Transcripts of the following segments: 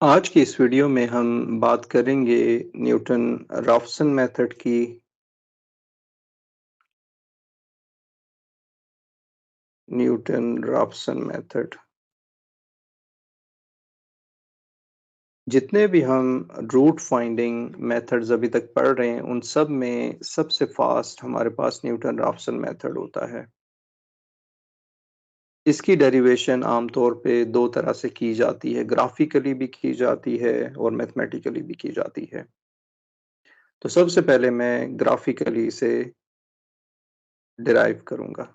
आज की इस वीडियो में हम बात करेंगे न्यूटन राफसन मेथड की। न्यूटन राफसन मेथड, जितने भी हम रूट फाइंडिंग मेथड्स अभी तक पढ़ रहे हैं उन सब में सबसे फास्ट हमारे पास न्यूटन राफसन मेथड होता है। इसकी डेरिवेशन आमतौर पे दो तरह से की जाती है, ग्राफिकली भी की जाती है और मैथमेटिकली भी की जाती है। तो सबसे पहले मैं ग्राफिकली इसे डिराइव करूंगा।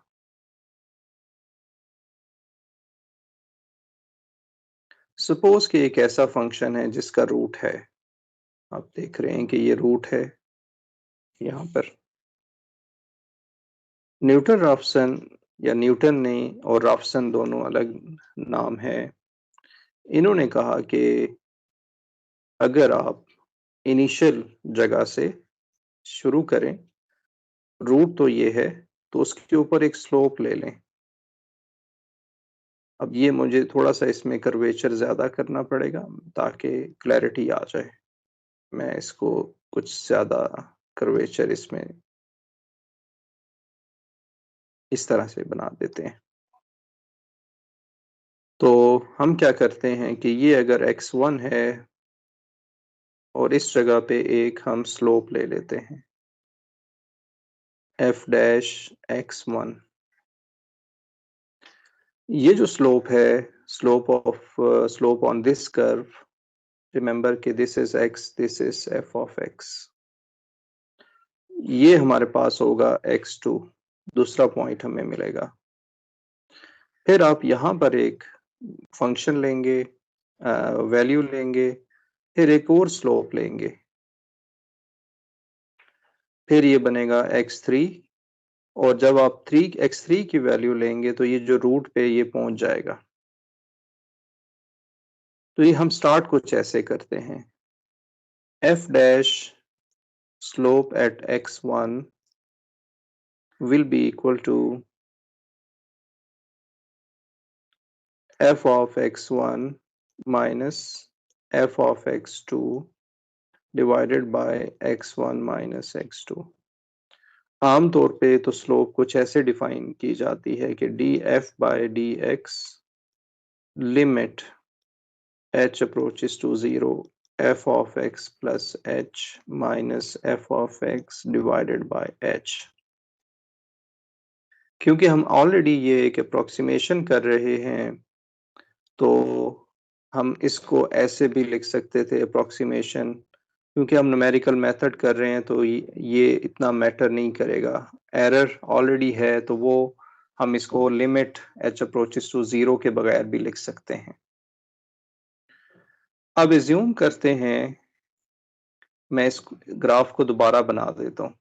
सपोज कि एक ऐसा फंक्शन है जिसका रूट है। आप देख रहे हैं कि ये रूट है यहाँ पर। न्यूटन राफसन या न्यूटन ने और राफसन दोनों अलग नाम है। इन्होंने कहा कि अगर आप इनिशियल जगह से शुरू करें, रूट तो ये है, तो उसके ऊपर एक स्लोप ले लें। अब ये मुझे थोड़ा सा इसमें कर्वेचर ज़्यादा करना पड़ेगा ताकि क्लैरिटी आ जाए। मैं इसको कुछ ज़्यादा कर्वेचर इसमें इस तरह से बना देते हैं। तो हम क्या करते हैं कि ये अगर x1 है और इस जगह पे एक हम स्लोप ले लेते हैं f डैश x1। ये जो स्लोप है, slope on this curve, remember कि this is x, this is f of x। ये हमारे पास होगा x2, दूसरा पॉइंट हमें मिलेगा। फिर आप यहाँ पर एक फंक्शन लेंगे, वैल्यू लेंगे, फिर एक और स्लोप लेंगे, फिर ये बनेगा x3। और जब आप x3 की वैल्यू लेंगे तो ये जो रूट पे ये पहुंच जाएगा। तो ये हम स्टार्ट कुछ ऐसे करते हैं, f dash slope eight x1 will be equal to f of x1 minus f of x2 divided by x1 minus x2। आमतौर पे तो स्लोप कुछ ऐसे डिफाइन की जाती है कि df by dx limit h approaches to 0 f of x plus h minus f of x divided by h। क्योंकि हम ऑलरेडी ये एक अप्रोक्सीमेशन कर रहे हैं तो हम इसको ऐसे भी लिख सकते थे अप्रोक्सीमेशन। क्योंकि हम न्यूमेरिकल मेथड कर रहे हैं तो ये इतना मैटर नहीं करेगा। एरर ऑलरेडी है तो वो हम इसको लिमिट h अप्रोचेस टू 0 के बगैर भी लिख सकते हैं। अब एज्यूम करते हैं, मैं इस ग्राफ को दोबारा बना देता हूँ।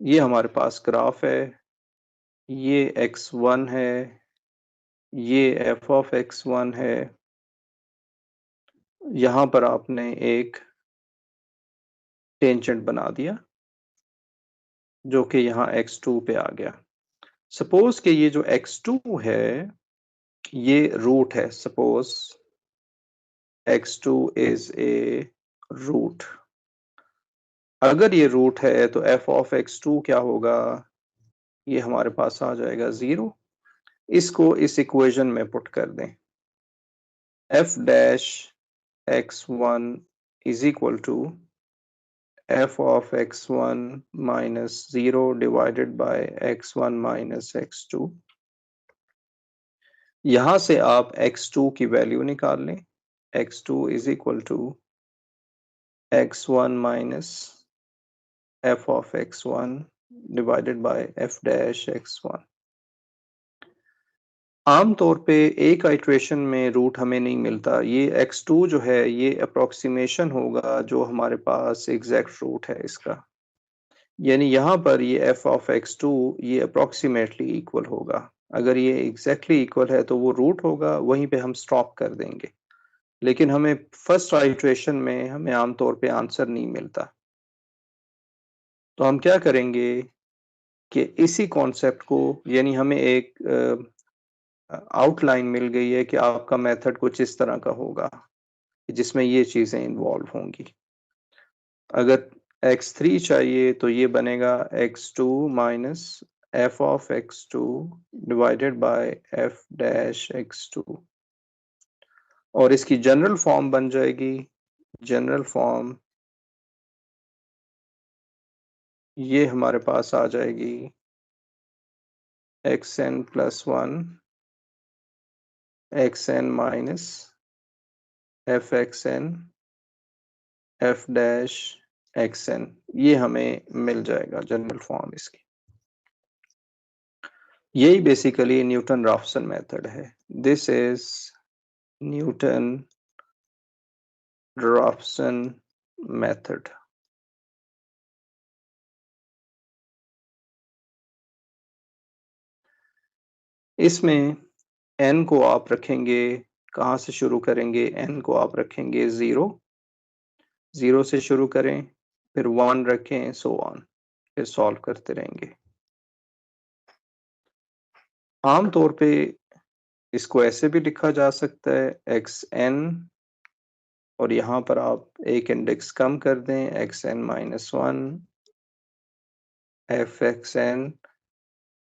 ये हमारे पास ग्राफ है, ये x1 है, ये f ऑफ x1 है। यहाँ पर आपने एक टेंजेंट बना दिया जो कि यहाँ x2 पे आ गया। सपोज कि ये जो x2 है ये रूट है। Suppose x2 is a root. अगर ये रूट है तो f ऑफ x2 क्या होगा? ये हमारे पास आ जाएगा 0। इसको इस इक्वेशन में पुट कर दें, f dash x1 is equal to f of x1 minus 0 divided by x1 minus x2। यहां से आप x2 की वैल्यू निकाल लें, x2 is equal to x1 minus f of x1 divided by f dash x1। आमतौर पे एक iteration में रूट हमें नहीं मिलता। ये x2 जो है ये अप्रोक्सीमेशन होगा जो हमारे पास एग्जैक्ट रूट है इसका। यानी यहाँ पर ये f ऑफ x2 ये अप्रोक्सीमेटली इक्वल होगा। अगर ये एग्जैक्टली इक्वल है तो वो रूट होगा, वहीं पे हम स्टॉप कर देंगे। लेकिन हमें फर्स्ट आइटरेशन में हमें आमतौर पे आंसर नहीं मिलता। तो हम क्या करेंगे कि इसी कॉन्सेप्ट को, यानी हमें एक आउटलाइन मिल गई है कि आपका मेथड कुछ इस तरह का होगा जिसमें ये चीजें इन्वॉल्व होंगी। अगर x3 चाहिए तो ये बनेगा x2 minus f of x2 divided by f dash x2, और इसकी जनरल फॉर्म बन जाएगी, जनरल फॉर्म ये हमारे पास आ जाएगी xn plus 1 xn minus fxn f dash xn, ये हमें मिल जाएगा जनरल फॉर्म इसकी। यही बेसिकली न्यूटन राफसन मेथड है। This is Newton Raphson method. इसमें n को आप रखेंगे, कहाँ से शुरू करेंगे, n को आप रखेंगे 0 से शुरू करें, फिर 1 रखें, सो ऑन, फिर सॉल्व करते रहेंगे। आमतौर पे इसको ऐसे भी लिखा जा सकता है xn, और यहाँ पर आप एक इंडेक्स कम कर दें, xn minus 1 fxn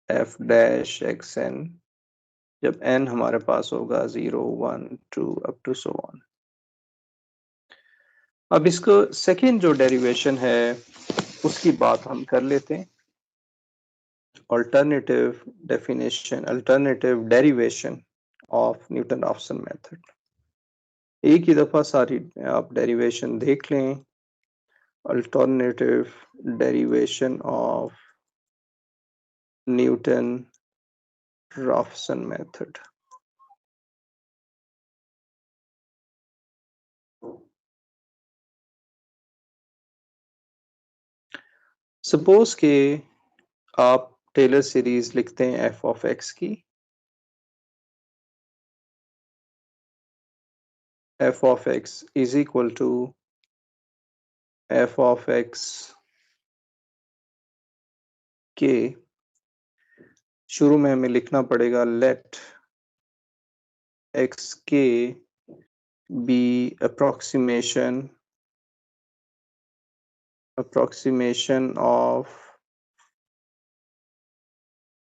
f dash xn, जब n हमारे पास होगा 0 1 2 अप टू सो ऑन। अब इसको सेकेंड जो डेरिवेशन है उसकी बात हम कर लेते हैं। Alternative definition, alternative derivation of Newton Raphson method. एक ही दफा सारी आप डेरिवेशन देख लें। Alternative derivation of Newton Raphson method. Suppose के आप टेलर सीरीज लिखते हैं f ऑफ x की, f of x is equal to f of x k शुरू में हमें लिखना पड़ेगा let x k be approximation of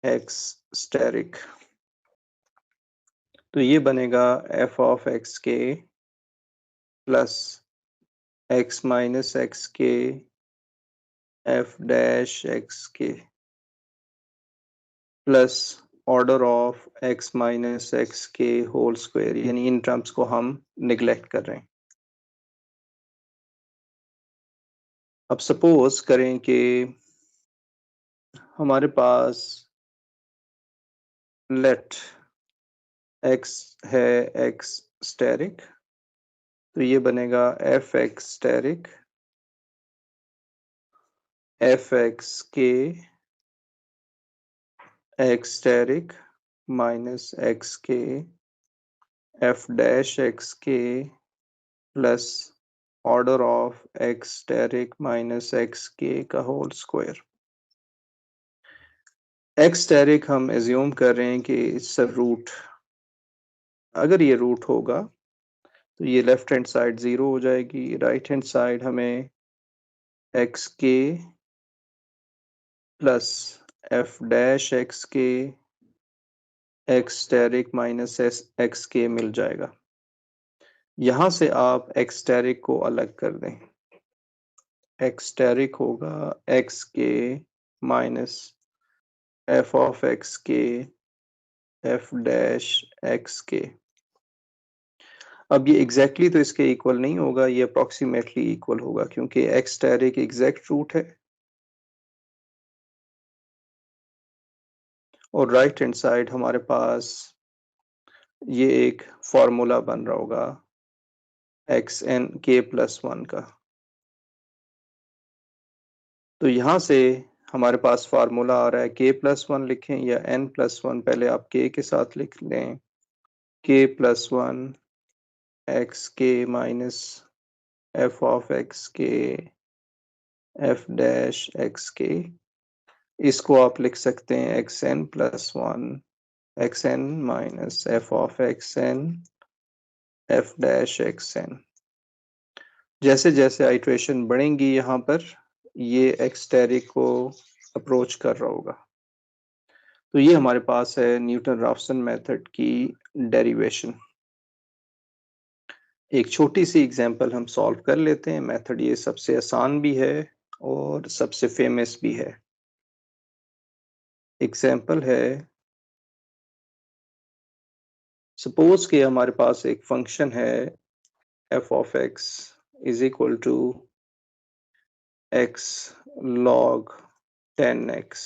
x steric। तो ये बनेगा f of x k plus x minus x के f dash x k plus order of x minus x के होल स्क्वायर, यानी इन टर्म्स को हम निगलेक्ट कर रहे हैं। अब सपोज करें कि हमारे पास लेट x है x स्टेरिक, तो ये बनेगा f x asterisk f x k x asterisk minus x k f dash x k plus order of x asterisk minus x k का होल स्क्वायर। एक्स स्टेरिक हम assume कर रहे हैं कि इट्स अ रूट। अगर ये root होगा तो ये लेफ्ट हैंड साइड 0 हो जाएगी, राइट हैंड साइड हमें x k plus F dash x k x asterisk minus x के मिल जाएगा। यहां से आप एक्स स्टेरिक को अलग कर दें, एक्स स्टेरिक होगा x k minus f of x k f dash x के। अब ये एग्जैक्टली तो इसके इक्वल नहीं होगा, ये अप्रोक्सीमेटली इक्वल होगा क्योंकि एक्स स्टेरिक एग्जैक्ट रूट है और राइट हैंड साइड हमारे पास ये एक फॉर्मूला बन रहा होगा एक्स एन के प्लस 1 का। तो यहाँ से हमारे पास फार्मूला आ रहा है के प्लस 1 लिखें या एन प्लस 1, पहले आप के साथ लिख लें, k plus 1 x k minus f of x k f dash x k. इसको आप लिख सकते हैं x n plus 1 xn minus f of xn f dash xn। जैसे जैसे आइट्रेशन बढ़ेंगी यहाँ पर ये एक्सटेरिक को अप्रोच कर रहा होगा। तो ये हमारे पास है न्यूटन राफसन मेथड की डेरिवेशन। एक छोटी सी एग्जांपल हम सॉल्व कर लेते हैं। मेथड ये सबसे आसान भी है और सबसे फेमस भी है। एग्जांपल है, सपोज कि हमारे पास एक फंक्शन है f of x is equal to x log 10x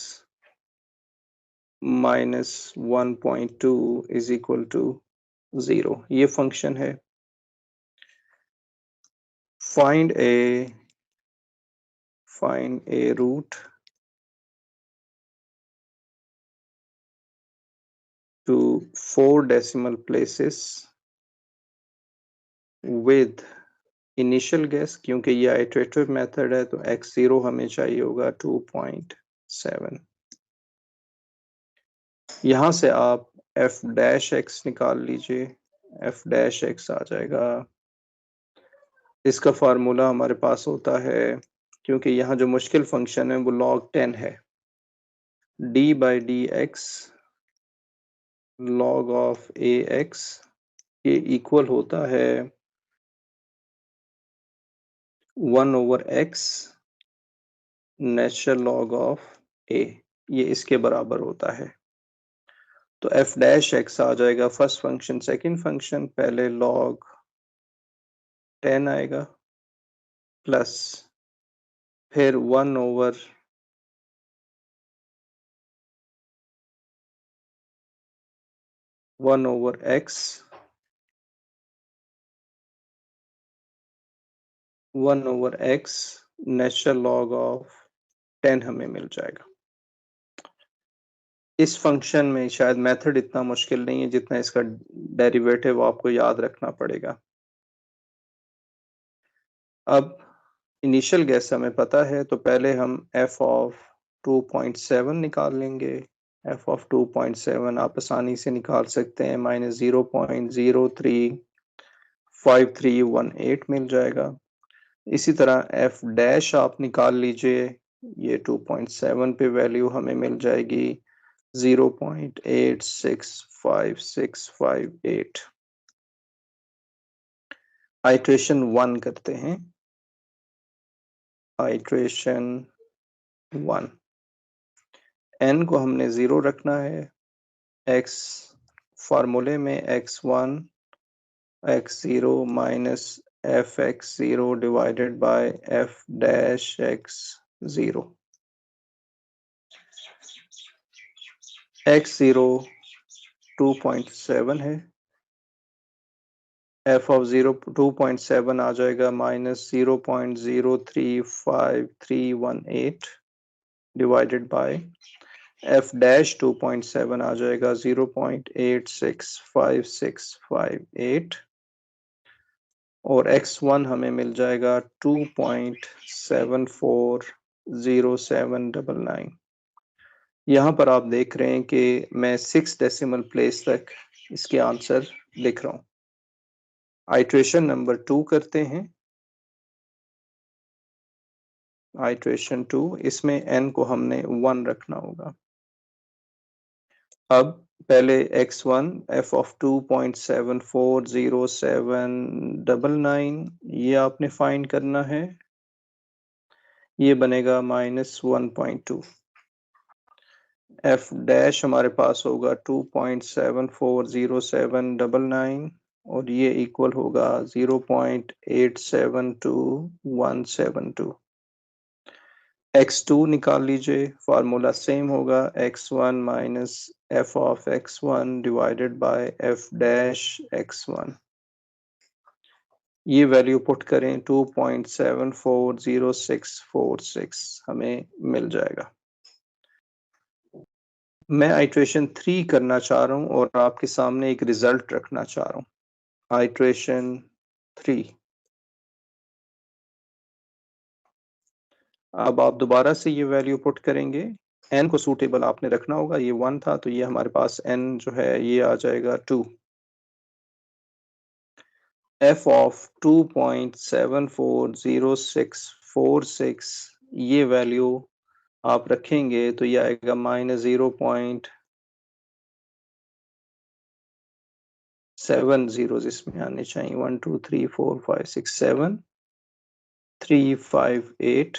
minus 1.2 is equal to 0। ये फंक्शन है। Find a root to 4 decimal places with initial guess. क्योंकि ये आइटरेटिव मेथड है तो x0 हमें चाहिए होगा 2.7। यहां से आप f डैश x निकाल लीजिए। f डैश x आ जाएगा, इसका फार्मूला हमारे पास होता है, क्योंकि यहाँ जो मुश्किल फंक्शन है वो log 10 है, d by dx log of ax ये इक्वल होता है 1/x natural log of a। ये इसके बराबर होता है। तो f डैश x आ जाएगा फर्स्ट फंक्शन सेकंड फंक्शन, पहले log 10 आएगा प्लस फिर 1/x 1/x natural log of 10 हमें मिल जाएगा। इस फंक्शन में शायद मेथड इतना मुश्किल नहीं है जितना इसका डेरिवेटिव आपको याद रखना पड़ेगा। अब इनिशियल गैस हमें पता है तो पहले हम f ऑफ 2.7 निकाल लेंगे। f ऑफ 2.7 आप आसानी से निकाल सकते हैं, माइनस 0.035318 मिल जाएगा। इसी तरह f डैश आप निकाल लीजिए, ये 2.7 पे वैल्यू हमें मिल जाएगी 0.865658। आइट्रेशन 1 करते हैं। आइट्रेशन 1 n को हमने 0 रखना है। x फार्मूले में x1 x0 minus fx0 divided by f dash x0। x0 2.7 है, f ऑफ 0 2.7 आ जाएगा minus 0.035318 divided by f dash 2.7 आ जाएगा 0.865658 और x1 हमें मिल जाएगा 2.740799। यहाँ पर आप देख रहे हैं कि मैं 6 डेसिमल प्लेस तक इसके आंसर लिख रहा हूँ। आइट्रेशन नंबर 2 करते हैं। आइट्रेशन 2, इसमें n को हमने 1 रखना होगा। अब पहले x1 f ऑफ 2.740799 ये आपने फाइंड करना है। ये बनेगा माइनस 1.2। f डैश हमारे पास होगा 2.740799 और ये इक्वल होगा 0.872172। x2 निकाल लीजिए, फार्मूला सेम होगा x1 minus f of x1 divided by f dash x1। ये वैल्यू पुट करें 2.740646 हमें मिल जाएगा। मैं आइट्रेशन 3 करना चाह रहा हूँ और आपके सामने एक रिजल्ट रखना चाह रहा हूँ। आइट्रेशन 3। अब आप दोबारा से ये वैल्यू पुट करेंगे n को सूटेबल आपने रखना होगा, ये 1 था तो ये हमारे पास n जो है ये आ जाएगा 2। f ऑफ 2.740646 ये वैल्यू आप रखेंगे तो ये आएगा -0.70 इसमें आने चाहिए। 1 2 3 4 5 6 7 3 5 8।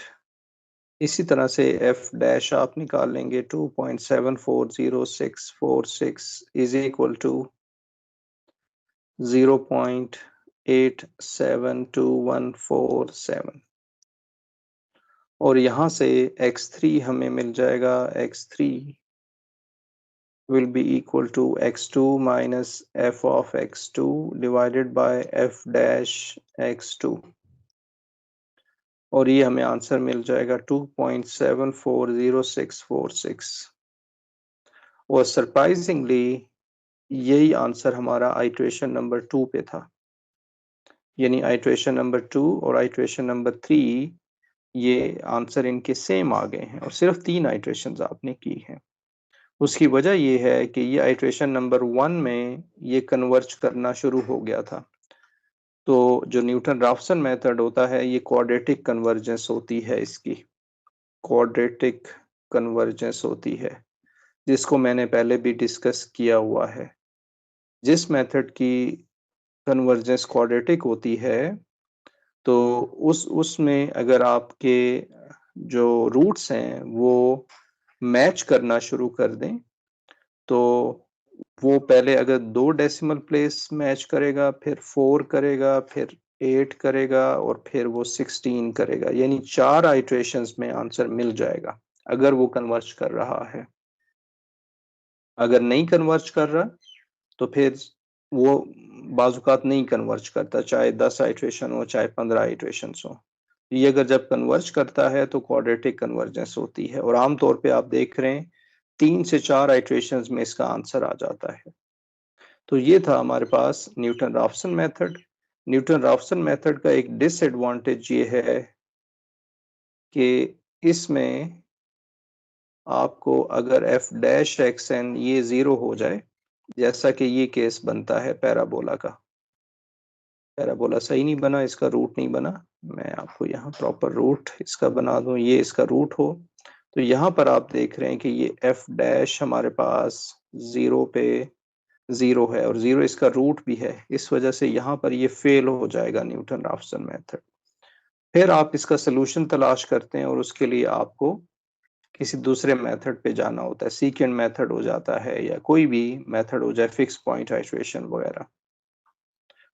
इसी तरह से f डैश आप निकाल लेंगे 2.740646 इज इक्वल टू 0.872147 और यहाँ से x3 हमें मिल जाएगा। x3 will be equal to x2 minus f of x2 divided by f dash x2 और ये हमें आंसर मिल जाएगा 2.740646 और सरप्राइजिंगली यही आंसर हमारा आइट्रेशन नंबर 2 पे था, यानी आइट्रेशन नंबर 2 और आइट्रेशन नंबर 3 ये आंसर इनके सेम आ गए हैं और सिर्फ 3 आइट्रेशंस आपने की हैं। उसकी वजह ये है कि ये आइट्रेशन नंबर 1 में ये कन्वर्ज करना शुरू हो गया था। तो जो न्यूटन राफसन मेथड होता है ये क्वाड्रेटिक कन्वर्जेंस होती है, इसकी क्वाड्रेटिक कन्वर्जेंस होती है, जिसको मैंने पहले भी डिस्कस किया हुआ है। जिस मेथड की कन्वर्जेंस क्वाड्रेटिक होती है तो उसमें अगर आपके जो रूट्स हैं वो मैच करना शुरू कर दें तो वो पहले अगर 2 डेसिमल प्लेस मैच करेगा, फिर 4 करेगा, फिर 8 करेगा और फिर वो 16 करेगा, यानी 4 आइट्रेशंस में आंसर मिल जाएगा अगर वो कन्वर्ज कर रहा है। अगर नहीं कन्वर्ज कर रहा तो फिर वो बाजुकात नहीं कन्वर्ज करता, चाहे 10 आइट्रेशन हो चाहे 15 आइट्रेशन हो। ये अगर जब कन्वर्ज करता है तो क्वाड्रेटिक कन्वर्जेंस होती है और आमतौर पे आप देख रहे हैं 3 से 4 आइट्रेशंस में इसका आंसर आ जाता है। तो ये था हमारे पास Newton Raphson method. Newton Raphson method का एक डिसएडवांटेज ये है कि इसमें आपको अगर f डैश एक्स एन ये 0 हो जाए, जैसा कि ये केस बनता है पैराबोला का, पैराबोला सही नहीं बना, इसका रूट नहीं बना, मैं आपको यहाँ प्रॉपर रूट इसका बना दूं, ये इसका रूट हो तो यहाँ पर आप देख रहे हैं कि ये f डैश हमारे पास 0 पे 0 है और 0 इसका रूट भी है, इस वजह से यहाँ पर ये फेल हो जाएगा न्यूटन राफसन मेथड। फिर आप इसका सोल्यूशन तलाश करते हैं और उसके लिए आपको किसी दूसरे मेथड पे जाना होता है, सीकेंड मेथड हो जाता है या कोई भी मेथड हो जाए, फिक्स पॉइंट आइट्रेशन वगैरह।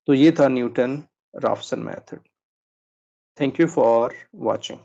तो ये था Newton Raphson method. Thank you for watching.